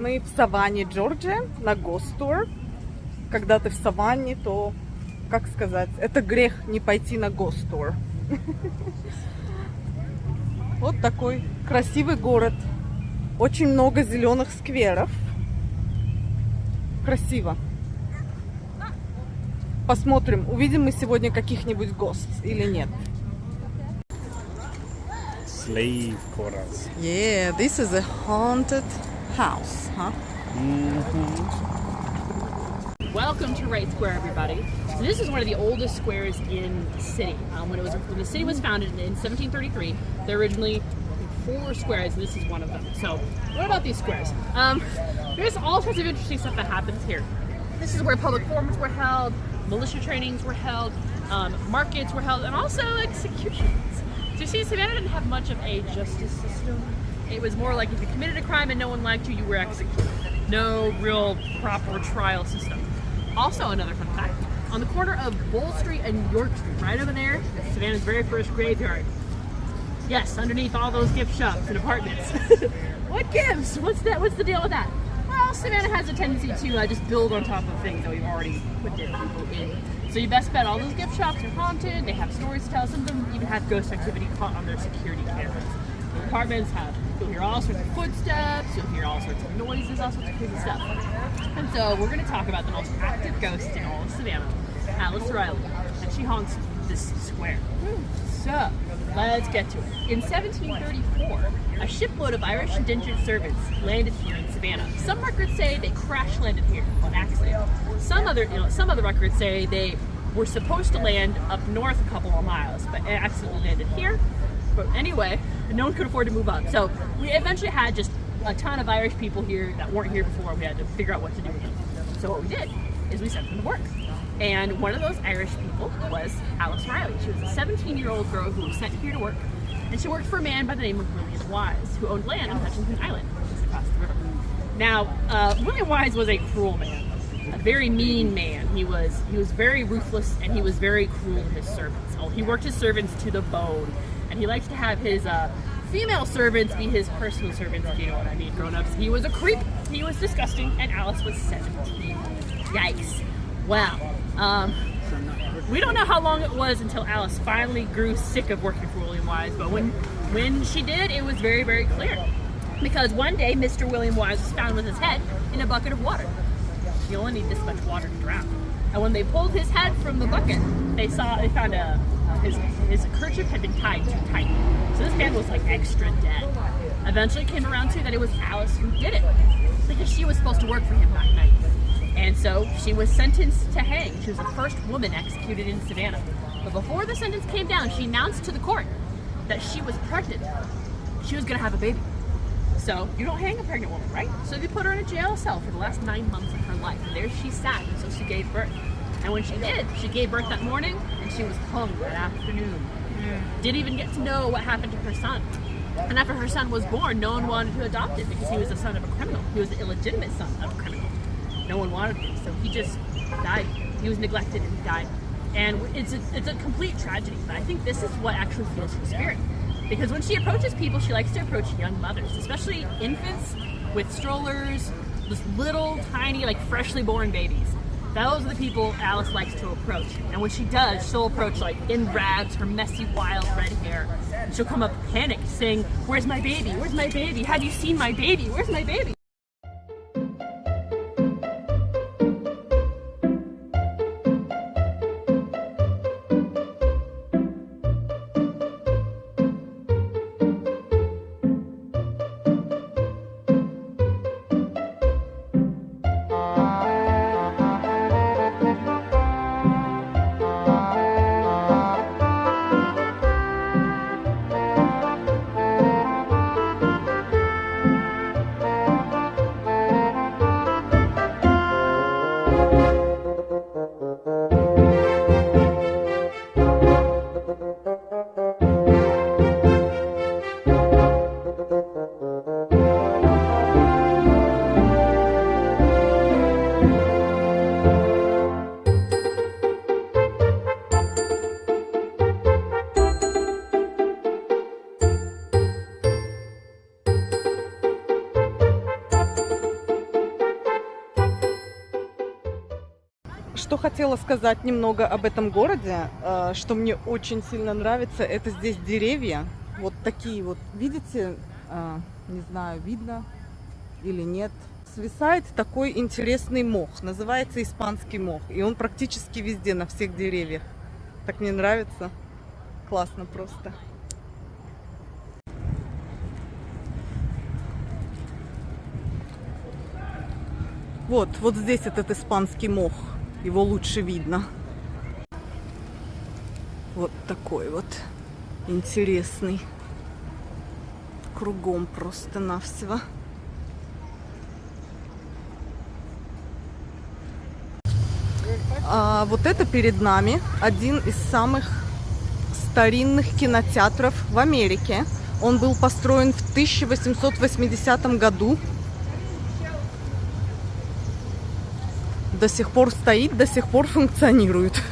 Мы в Саванне, Джорджия, на гостур. Когда ты в Саванне, то, как сказать, это грех не пойти на гостур. Вот такой красивый город. Очень много зеленых скверов. Красиво. Посмотрим, увидим мы сегодня каких-нибудь гостей или нет. Slave quarters. Yeah, this is a haunted house, huh? Welcome to Wright Square, everybody. So this is one of the oldest squares in the city. When the city was founded in 1733, there were originally 4 squares, and this is one of them. So, what about these squares? There's all sorts of interesting stuff that happens here. This is where public forums were held, militia trainings were held, markets were held, and also executions. So you see, Savannah didn't have much of a justice system. It was more like if you committed a crime and no one liked you, you were executed. No real proper trial system. Also, another fun fact, on the corner of Bull Street and York Street, right over there, is Savannah's very first graveyard. Yes, underneath all those gift shops and apartments. What gives? What's the deal with that? Well, Savannah has a tendency to just build on top of things that we've already put dead people in. So you best bet all those gift shops are haunted, they have stories to tell, some of them even have ghost activity caught on their security cameras. The apartments you'll hear all sorts of footsteps, you'll hear all sorts of noises, all sorts of crazy stuff. And so we're going to talk about the most active ghost in all of Savannah, Alice Riley, and she haunts this square. So, let's get to it. In 1734, a shipload of Irish indentured servants landed here in Savannah. Some records say they crash landed here on accident. Some other records say they were supposed to land up north a couple of miles, but accidentally landed here. But anyway, no one could afford to move up. So we eventually had just a ton of Irish people here that weren't here before. We had to figure out what to do with them. So what we did is we sent them to work. And one of those Irish people was Alice Riley. She was a 17-year-old girl who was sent here to work. And she worked for a man by the name of William Wise, who owned land on Hutchinson Island, just across the river. Now, William Wise was a cruel man, a very mean man. He was very ruthless, and he was very cruel to his servants. He worked his servants to the bone, and he liked to have his female servants be his personal servants, if you know what I mean, grown-ups. He was a creep, he was disgusting, and Alice was 17. Yikes. Wow. We don't know how long it was until Alice finally grew sick of working for William Wise, but when she did, it was very, very clear. Because one day, Mr. William Wise was found with his head in a bucket of water. You only need this much water to drown. And when they pulled his head from the bucket, they found his kerchief had been tied too tight. So this man was like extra dead. Eventually came around to that it was Alice who did it, because she was supposed to work for him that night. And so she was sentenced to hang. She was the first woman executed in Savannah. But before the sentence came down, she announced to the court that she was pregnant. She was going to have a baby. So you don't hang a pregnant woman, right? So they put her in a jail cell for the last 9 months of her life. And there she sat until she gave birth. And when she did, she gave birth that morning, and she was hung that afternoon. Didn't even get to know what happened to her son. And after her son was born, no one wanted to adopt him because he was the son of a criminal. He was the illegitimate son of a criminal. No one wanted him, so he just died. He was neglected and he died. And it's a complete tragedy, but I think this is what actually fuels her spirit. Because when she approaches people, she likes to approach young mothers, especially infants with strollers, just little, tiny, like freshly born babies. Those are the people Alice likes to approach. And when she does, she'll approach like in rags, her messy, wild red hair. And she'll come up panicked, saying, "Where's my baby? Where's my baby? Have you seen my baby? Where's my baby?" что хотела сказать немного об этом городе, что мне очень сильно нравится, это здесь деревья. Вот такие вот, видите, не знаю, видно или нет. Свисает такой интересный мох, называется испанский мох. И он практически везде, на всех деревьях. Так мне нравится. Классно просто. Вот здесь этот испанский мох. Его лучше видно. Вот такой вот интересный. Кругом просто-навсего. А вот это перед нами один из самых старинных кинотеатров в Америке. Он был построен в 1880 году. До сих пор стоит, до сих пор функционирует.